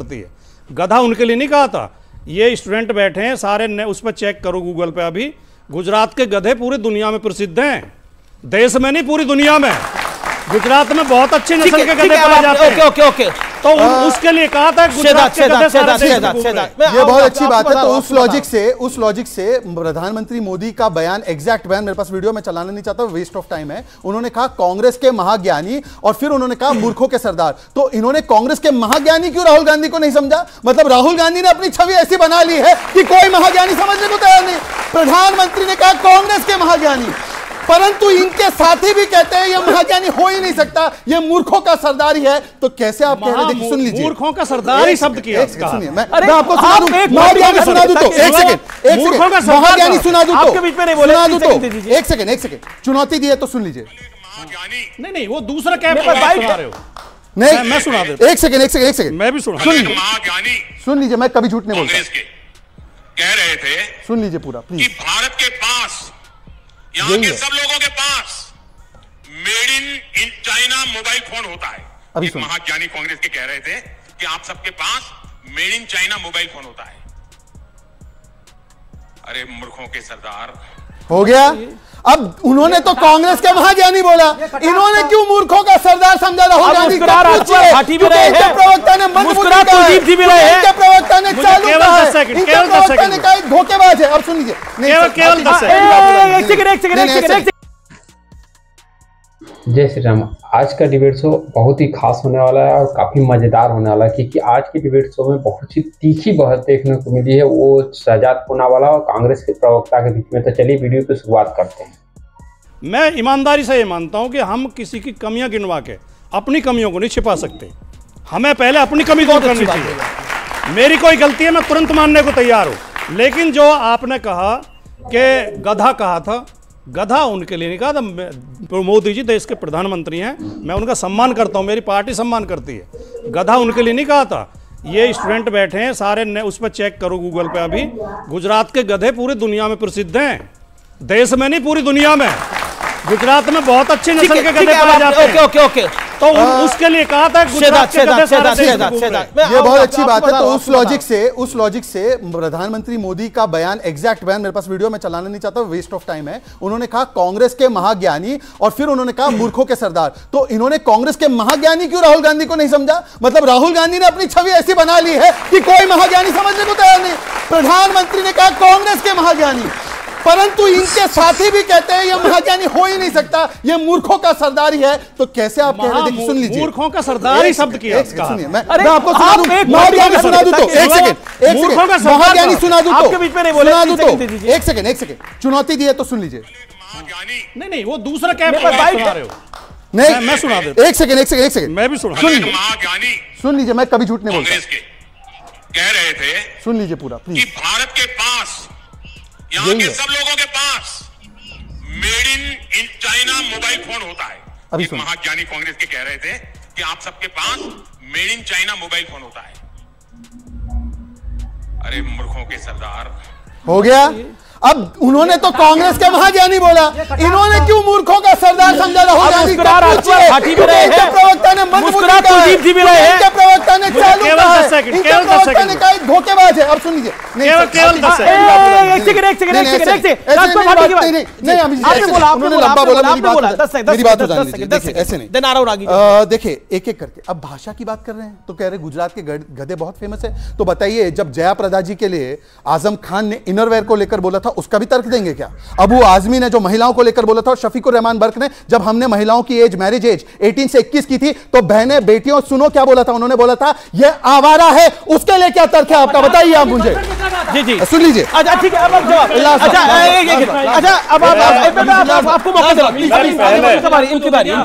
करती है। गधा उनके लिए नहीं कहा था। ये स्टूडेंट बैठे हैं सारे, उस पर चेक करो गूगल पे। अभी गुजरात के गधे पूरी दुनिया में प्रसिद्ध हैं, देश में नहीं पूरी दुनिया में। गुजरात में बहुत अच्छी नस्ल के गधे पाए जाते हैं। ओके। तो उसके लिए कहा था गुजरात के गधे सारे देश में घूम रहे हैं। ये बहुत अच्छी बात है। तो उस लॉजिक से प्रधानमंत्री मोदी का बयान, एग्जैक्ट बयान मेरे पास वीडियो में चलाना नहीं चाहता, वेस्ट ऑफ टाइम है। उन्होंने कहा कांग्रेस के महाज्ञानी और फिर उन्होंने कहा मूर्खों के सरदार। तो इन्होंने कांग्रेस के महाज्ञानी क्यों राहुल गांधी को नहीं समझा? मतलब राहुल गांधी ने अपनी छवि ऐसी बना ली है कि कोई महाज्ञानी समझने को तैयार नहीं। प्रधानमंत्री ने कहा कांग्रेस के महाज्ञानी, परंतु इनके साथी भी कहते हैं ये महाज्ञानी हो ही नहीं सकता, ये मूर्खों का सरदार ही है। तो कैसे आप कह रहे हैं? सुन लीजिए, मूर्खों का सरदार ही शब्द किया। सुनिए, मैं आपको सुना दूं, महाज्ञानी सुना दूं तो एक सेकंड, महाज्ञानी सुना दूं तो एक सेकंड चुनौती दी है तो सुन लीजिए। नहीं, वो दूसरा क्या सुना रहे हो? नहीं, मैं सुना देता। एक सेकंड मैं भी सुना। सुन लीजिए, मैं कभी झूठ नहीं बोलता। कह रहे थे, सुन लीजिए पूरा प्लीज। भारत के पास, यहाँ के सब लोगों के पास made in China mobile phone होता है। अभी एक महाज्ञानी कांग्रेस के कह रहे थे कि आप सबके पास made in China mobile phone होता है। अरे मूर्खों के सरदार, हो गया। अब उन्होंने तो कांग्रेस के महाज्ञानी बोला, इन्होंने क्यों मूर्खों का सरदार समझा? राहुल गांधी प्रवक्ता ने प्रवक्ता ने चालू कहा है, इनके प्रवक्ता ने कहा धोखेबाज है। अब सुन लीजिए, केवल 10 सेकंड। जय श्री राम। आज का डिबेट शो बहुत ही खास होने वाला है और काफ़ी मज़ेदार होने वाला है, क्योंकि आज के डिबेट शो में बहुत ही तीखी बहस देखने को मिली है, वो शहजाद पूनावाला और कांग्रेस के प्रवक्ता के बीच में। तो चलिए वीडियो की शुरुआत करते हैं। मैं ईमानदारी से ये मानता हूं कि हम किसी की कमियां गिनवा के अपनी कमियों को नहीं छिपा सकते। हमें पहले अपनी कमी दूर करनी चाहिए। मेरी कोई गलती है, मैं तुरंत मानने को तैयार हूं। लेकिन जो आपने कहा कि गधा कहा था, गधा उनके लिए नहीं कहा था। मोदी जी देश के प्रधानमंत्री हैं, मैं उनका सम्मान करता हूं, मेरी पार्टी सम्मान करती है। गधा उनके लिए नहीं कहा था। ये स्टूडेंट बैठे हैं सारे, उस पर चेक करो गूगल पे। अभी गुजरात के गधे पूरी दुनिया में प्रसिद्ध हैं, देश में नहीं पूरी दुनिया में। गुजरात में बहुत अच्छी नस्ल के गधे पाए जाते हैं। ओके। तो उसके लिए कहा था गुजरात के गधे सारे देश में घूम रहे हैं। ये बहुत अच्छी बात है। तो उस लॉजिक से प्रधानमंत्री मोदी का बयान, एग्जैक्ट बयान मेरे पास वीडियो में चलाना नहीं चाहता, वेस्ट ऑफ टाइम है। उन्होंने कहा कांग्रेस के महाज्ञानी और फिर उन्होंने कहा मूर्खों के सरदार। तो इन्होंने कांग्रेस के महाज्ञानी क्यों राहुल गांधी को नहीं समझा? मतलब राहुल गांधी ने अपनी छवि ऐसी बना ली है कि कोई महाज्ञानी समझने को तैयार नहीं। प्रधानमंत्री ने कहा कांग्रेस के महाज्ञानी, परंतु इनके साथी भी कहते हैं ये महाज्ञानी हो ही नहीं सकता, ये मूर्खों का सरदार ही है। तो कैसे आप कह रहे हैं? देखिए, सुन लीजिए, मूर्खों का सरदार ही शब्द किया। सुनिए, मैं आपको सुना दूं, महाज्ञानी सुना दूं तो एक सेकंड महाज्ञानी सुना दूं तो एक सेकंड चुनौती दी है तो सुन लीजिए। नहीं, वो दूसरा क्या सुना रहे हो? नहीं, मैं सुना देता। एक सेकंड मैं भी सुना। सुन लीजिए, मैं कभी झूठ नहीं बोलता। कह रहे थे, सुन लीजिए पूरा प्लीज। भारत के पास, यहाँ के सब लोगों के पास made in China mobile phone होता है। एक महाज्ञानी कांग्रेस के कह रहे थे कि आप सबके पास made in China mobile phone होता है। अरे मूर्खों के सरदार, हो गया। अब उन्होंने तो कांग्रेस के महाज्ञानी बोला, इन्होंने क्यों मूर्खों का सरदार समझा? राहुल गांधी प्रवक्ता ने प्रवक्ता ने चालू कहा है, इनके प्रवक्ता ने कहा धोखेबाज है। अब सुन लीजिए, देखिए एक एक करके। अब भाषा की बात कर रहे हैं तो कह रहे गुजरात के गधे बहुत फेमस है। तो बताइए, जब जया प्रदा जी के लिए आजम खान ने इनरवेयर को लेकर बोला था, उसका भी तर्क देंगे क्या? अबू आजमी ने जो महिलाओं को लेकर बोला था, और शफीकुर रहमान बर्क ने, जब हमने महिलाओं की एज, मैरिज एज 18 से 21 की थी, तो बहनें बेटियों सुनो क्या बोला था? उन्होंने बोला था ये आवारा है। उसके लिए क्या तर्क है आपका? बताइए आप मुझे। जी सुन लीजिए। अच्छा ठीक है, अब जवाब। अच्छा अब आपको मौका दे।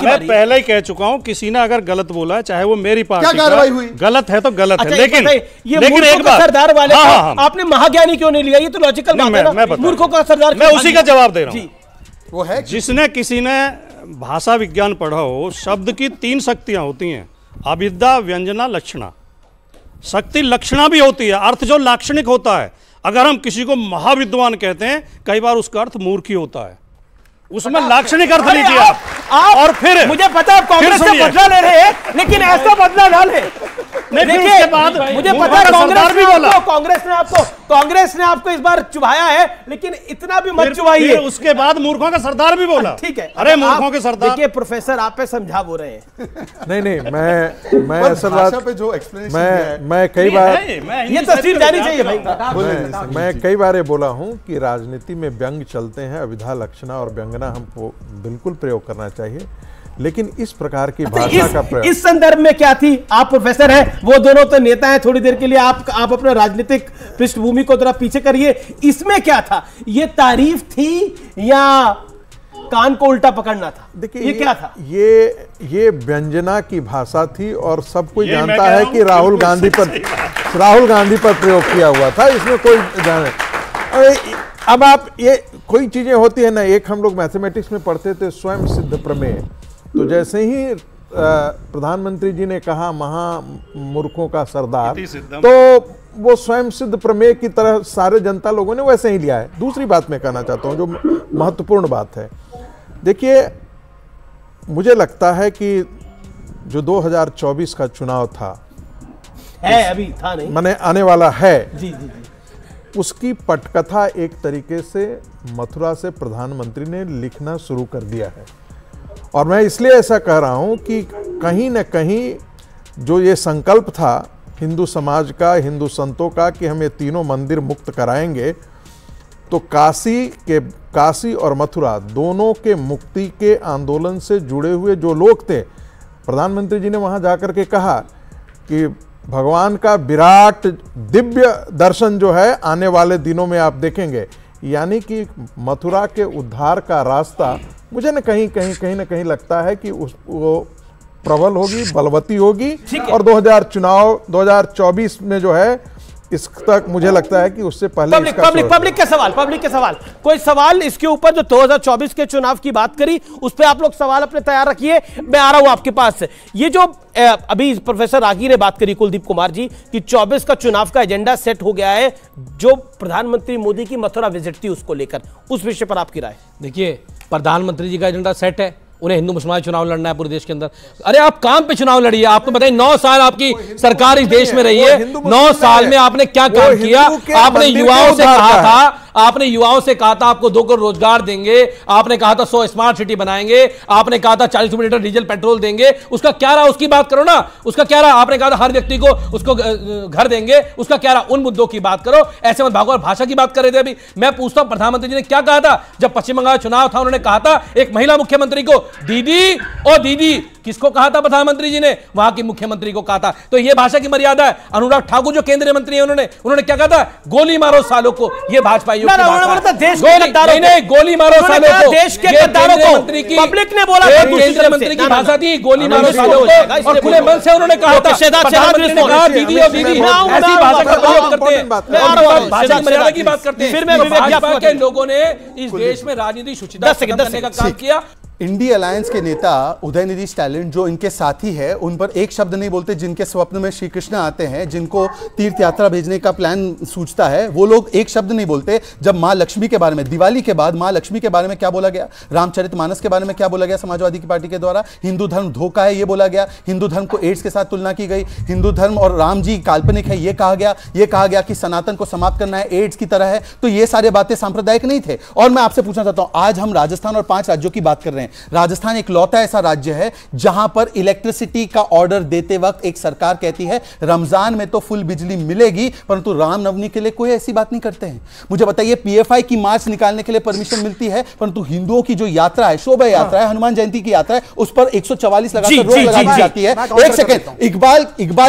मैं पहले ही कह चुका हूं, किसी ने अगर गलत बोला है, चाहे वो मेरी पार्टी क्या कार्रवाई हुई, गलत है तो गलत है। लेकिन एक बात, सरदार वाले आपने महाज्ञानी क्यों नहीं लिया? ये तो लॉजिकल बात है ना। मूर्खों का सरदार, मैं उसी का जवाब दे रहा हूं। वो है जिसने किसी ने भाषा विज्ञान पढ़ा हो, शब्द की 3 शक्तियां होती हैं, अभिधा, व्यंजना, लक्षणा। शक्ति लक्षणा भी होती है, अर्थ जो लाक्षणिक होता है। अगर हम किसी को महाविद्वान कहते हैं, कई बार उसका अर्थ मूर्ख ही होता है, उसमें लाक्षणिक अर्थ लीजिए आप। और फिर मुझे पता है कांग्रेस से बदला ले रहे हैं, लेकिन ऐसा बदला ना ले। देखिए बाद मुझे पता है कांग्रेस ने आपको इस बार चुभाया है, लेकिन इतना भी मत चुभाइए। उसके बाद मूर्खों का सरदार भी बोला। ठीक है, अरे मूर्खों के सरदार। देखिए प्रोफेसर आप पे समझा बोल रहे हैं। नहीं मैं असल बात पे जो एक्सप्लेनेशन मैं कई बार ये तस्वीर जानी चाहिए भाई। मैं कई बार ये बोला हूं कि राजनीति में व्यंग चलते हैं, अविधा लक्षणा और व्यंगना हमको बिल्कुल प्रयोग करना चाहिए, लेकिन इस प्रकार की भाषा का प्रयोग इस संदर्भ में क्या थी? आप प्रोफेसर हैं, वो दोनों तो नेता हैं। थोड़ी देर के लिए आप अपने राजनीतिक पृष्ठभूमि को थोड़ा पीछे करिए। इसमें क्या था? ये तारीफ थी या कान को उल्टा पकड़ना था? देखिए ये क्या था? ये व्यंजना की भाषा थी और सब कोई जानता है कि राहुल गांधी पर प्रयोग किया हुआ था। इसमें कोई जाने। अब आप ये कोई चीजें होती है ना, एक हम लोग मैथमेटिक्स में पढ़ते थे स्वयं सिद्ध प्रमेय। तो जैसे ही प्रधानमंत्री जी ने कहा महामूर्खों का सरदार, तो वो स्वयं सिद्ध प्रमेय की तरह सारे जनता लोगों ने वैसे ही लिया है। दूसरी बात मैं कहना चाहता हूं जो महत्वपूर्ण बात है, देखिए मुझे लगता है कि जो 2024 का चुनाव था है, अभी था नहीं, माने आने वाला है, जी, उसकी पटकथा एक तरीके से मथुरा से प्रधानमंत्री ने लिखना शुरू कर दिया है। और मैं इसलिए ऐसा कह रहा हूं कि कहीं न कहीं जो ये संकल्प था हिंदू समाज का, हिंदू संतों का कि हम ये तीनों मंदिर मुक्त कराएंगे, तो काशी और मथुरा दोनों के मुक्ति के आंदोलन से जुड़े हुए जो लोग थे, प्रधानमंत्री जी ने वहां जाकर के कहा कि भगवान का विराट दिव्य दर्शन जो है आने वाले दिनों में आप देखेंगे। यानी कि मथुरा के उद्धार का रास्ता मुझे कहीं न कहीं लगता है कि वो प्रबल होगी, बलवती होगी। और 2024 में जो है इस तक मुझे लगता है कि उससे पहले पब्लिक के सवाल कोई सवाल इसके ऊपर जो 2024 के चुनाव की बात करी, उस पर आप लोग सवाल अपने तैयार रखिए। मैं आ रहा हूं आपके पास से। ये जो अभी प्रोफेसर रागी ने बात करी, कुलदीप कुमार जी, कि 24 का चुनाव का एजेंडा सेट हो गया है, जो प्रधानमंत्री मोदी की मथुरा विजिट थी उसको लेकर, उस विषय पर आपकी राय? देखिए, प्रधानमंत्री जी का एजेंडा सेट है, उन्हें हिंदू मुसलमान चुनाव लड़ना है पूरे देश के अंदर। अरे आप काम पे चुनाव लड़िए। आपको बताइए 9 साल आपकी सरकार इस देश में रही है, 9 साल में आपने क्या काम किया? आपने युवाओं से कहा था आपको 2 करोड़ रोजगार देंगे, आपने कहा था 100 स्मार्ट सिटी बनाएंगे, आपने कहा था 40 रुपए लीटर डीजल पेट्रोल देंगे। उसका क्या रहा? उसकी बात करो ना। उसका क्या रहा? आपने कहा था हर व्यक्ति को उसको घर देंगे, उसका क्या रहा? उन मुद्दों की बात करो, ऐसे मत भागो। और भाषा की बात कर रहे थे अभी। मैं पूछता हूं प्रधानमंत्री जी ने क्या कहा था जब पश्चिम बंगाल चुनाव था? उन्होंने कहा था एक महिला मुख्यमंत्री को दीदी, ओ दीदी। किसको कहा था? प्रधानमंत्री जी ने वहां की मुख्यमंत्री को कहा था। तो यह भाषा की मर्यादा है। अनुराग ठाकुर जो केंद्रीय मंत्री है, उन्होंने क्या कहा था? गोली मारो सालों को। यह भाजपाइयों की भाषा। गोली मारो सालों को, देश के गद्दारों को पब्लिक ने बोला, केंद्रीय मंत्री की भाषा थी गोली मारो सालों को। और खुले मन से उन्होंने कहा था, प्रधानमंत्री ने कहा दीदी और दीदी। ऐसी भाषा का प्रयोग करते हैं, भाषा की मर्यादा की बात करते हैं। फिर भाजपा के लोगों ने इस देश में राजनीति शुचिता करने का काम किया। इंडिया अलायंस के नेता उदयनिधि स्टैलिन जो इनके साथी है, उन पर एक शब्द नहीं बोलते। जिनके स्वप्न में श्री कृष्ण आते हैं, जिनको तीर्थ यात्रा भेजने का प्लान सूझता है, वो लोग एक शब्द नहीं बोलते। जब मां लक्ष्मी के बारे में, दिवाली के बाद मां लक्ष्मी के बारे में क्या बोला गया, रामचरितमानस के बारे में क्या बोला गया समाजवादी की पार्टी के द्वारा, हिंदू धर्म धोखा है ये बोला गया, हिंदू धर्म को एड्स के साथ तुलना की गई, हिंदू धर्म और राम जी काल्पनिक है ये कहा गया कि सनातन को समाप्त करना है, एड्स की तरह है। तो ये सारे बातें सांप्रदायिक नहीं थे। और मैं आपसे पूछना चाहता हूं, आज हम राजस्थान और 5 राज्यों की बात कर रहे हैं। राजस्थान इकलौता ऐसा राज्य है जहां पर इलेक्ट्रिसिटी का ऑर्डर देते वक्त एक सरकार कहती है रमजान में तो फुल बिजली मिलेगी, परंतु रामनवमी के लिए कोई ऐसी बात नहीं करते हैं। मुझे बताइए, पीएफआई की मार्च निकालने के लिए परमिशन मिलती है, परंतु हिंदुओं की जो यात्रा है, शोभा यात्रा है, हनुमान जयंती की यात्रा है, उस पर 144 लगाकर रोक लगा दी जाती है। एक सेकंड, इकबाल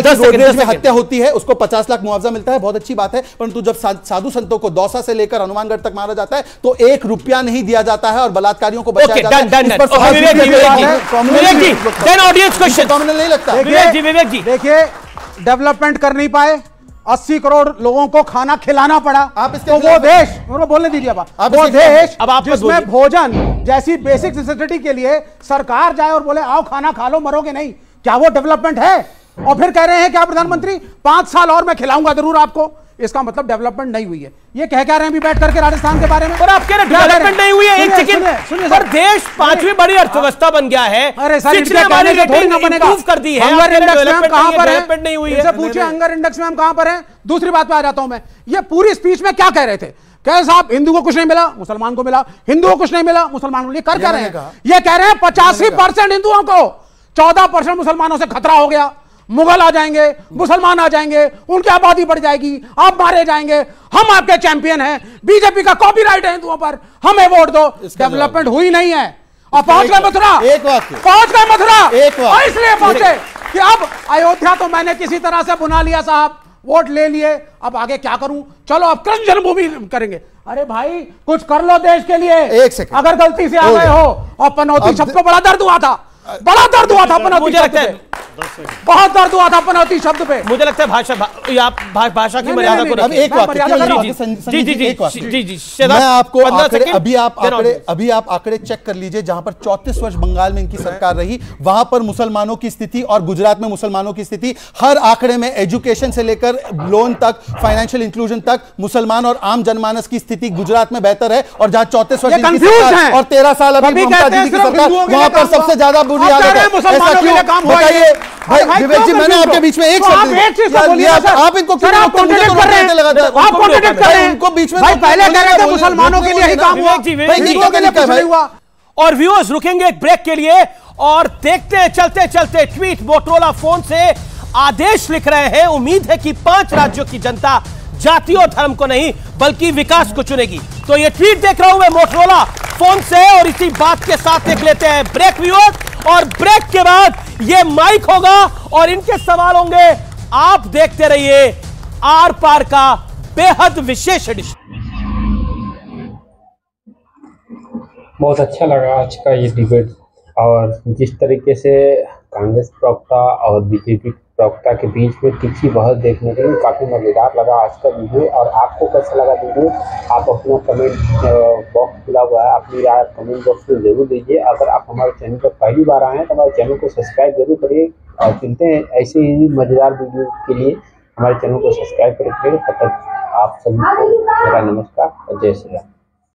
की रोडवेज में हत्या होती है, उसको 50 लाख मुआवजा मिलता है, बहुत अच्छी बात है। परंतु जब साधु संतों को दौसा से लेकर हनुमानगढ़ तक मारा जाता है तो 1 रुपया नहीं दिया जाता है और बलात्कारियों को बचाया जाता है। विवेक जी देखिए, डेवलपमेंट कर नहीं पाए, 80 करोड़ लोगों को खाना खिलाना पड़ा। आप इसके वो देश, बोलने दीजिए वो देश जिसमें भोजन जैसी बेसिक नेसेसिटी के लिए सरकार जाए और बोले आओ खाना खा लो, मरोगे नहीं, क्या वो डेवलपमेंट है? और फिर कह रहे हैं क्या प्रधानमंत्री 5 साल और मैं खिलाऊंगा जरूर आपको। इसका मतलब डेवलपमेंट नहीं हुई है। ये कह रहे हैं भी बैठ करके राजस्थान के बारे में। और आप कह रहे हैं डेवलपमेंट नहीं हुई है। एक सेकंड, पर देश 5वीं बड़ी अर्थव्यवस्था बन गया है। अरे सर, हमारी रेटिंग इंप्रूव कर दी है। हंगर इंडेक्स में हम कहां पर हैं? डेवलपमेंट नहीं हुई है। इनसे पूछिए हंगर इंडेक्स में हम कहां पर हैं। दूसरी बात पे आ जाता हूं मैं। ये पूरी स्पीच में क्या कह रहे थे? कह साहब हिंदू को कुछ नहीं मिला, मुसलमान को मिला, हिंदू को कुछ नहीं मिला, मुसलमान को। ये कर क्या रहे हैं? ये कह रहे हैं 85% हिंदुओं को, 14% मुसलमानों से खतरा हो गया। मुगल आ जाएंगे, मुसलमान आ जाएंगे, उनकी आबादी बढ़ जाएगी, आप मारे जाएंगे, हम आपके चैंपियन हैं, बीजेपी का कॉपीराइट है हिंदुओं पर, हमें वोट दो। डेवलपमेंट हुई नहीं है। और पहुंच गए मथुरा, पहुंच गए मथुरा, इसलिए पहुंचे कि अब अयोध्या तो मैंने किसी तरह से बुना लिया साहब, वोट ले लिए, अब आगे क्या करूं? चलो अब कृष्ण जन्मभूमि करेंगे। अरे भाई कुछ कर लो देश के लिए। एक सेकंड, अगर गलती से आ गए हो। और पनौती शब्द को बड़ा दर्द हुआ था, बड़ा दर्द हुआ था पनौती शब्द पे, बहुत दर्द हुआ था पनौती शब्द पे। मुझे लगता है भाषा की मर्यादा को रखिए। एक बात मैं आपको अभी आप आंकड़े चेक कर लीजिए। जहां पर 34 वर्ष बंगाल में इनकी सरकार रही, वहां पर मुसलमानों की स्थिति और गुजरात में मुसलमानों की स्थिति, हर आंकड़े में एजुकेशन से लेकर लोन तक, फाइनेंशियल इंक्लूजन तक, मुसलमान और आम जनमानस की स्थिति गुजरात में बेहतर है। और जहां 34 वर्ष इनकी सरकार और 13 साल अभी ममता दीदी की सरकार, वहां पर सबसे ज्यादा बुरी हालत है। ऐसा क्यों? बताइए भाई विवेक जी, मैंने आपके बीच में एक शब्द आप इनको क्यों कॉन्ट्रडिक्ट कर रहे हैं? आप कॉन्ट्रडिक्ट कर रहे हैं उनको बीच में। भाई पहले कह रहे थे मुसलमानों के लिए ही काम हुआ, हिंदुओं के लिए कुछ नहीं हुआ। और व्यूअर्स रुकेंगे एक ब्रेक के लिए और देखते हैं चलते चलते ट्वीट। मोटरोला फोन से आदेश लिख रहे हैं, उम्मीद है कि 5 राज्यों की जनता जाति और धर्म को नहीं बल्कि विकास को चुनेगी। तो ये ट्वीट देख रहा हूं मैं मोटरोला फोन से, और इसी बात के साथ देख लेते हैं ब्रेक व्यूअर्स। और ब्रेक के बाद ये माइक होगा और इनके सवाल होंगे। आप देखते रहिए आर पार का बेहद विशेष एडिशन। बहुत अच्छा लगा आज का ये डिबेट, और जिस तरीके से कांग्रेस प्रवक्ता और बीजेपी प्रवक्ता के बीच में तीखी बहस देखने के लिए काफ़ी मज़ेदार लगा आज का वीडियो। और आपको कैसा लगा वीडियो, आप अपना कमेंट बॉक्स खुला हुआ है, अपनी राय कमेंट बॉक्स में जरूर दीजिए। अगर आप हमारे चैनल पर पहली बार आए हैं तो हमारे चैनल को सब्सक्राइब जरूर करिए, और मिलते हैं ऐसे ही मज़ेदार वीडियो के लिए। हमारे चैनल को सब्सक्राइब करके तब तक आप सभी को मेरा नमस्कार और जय श्री राम।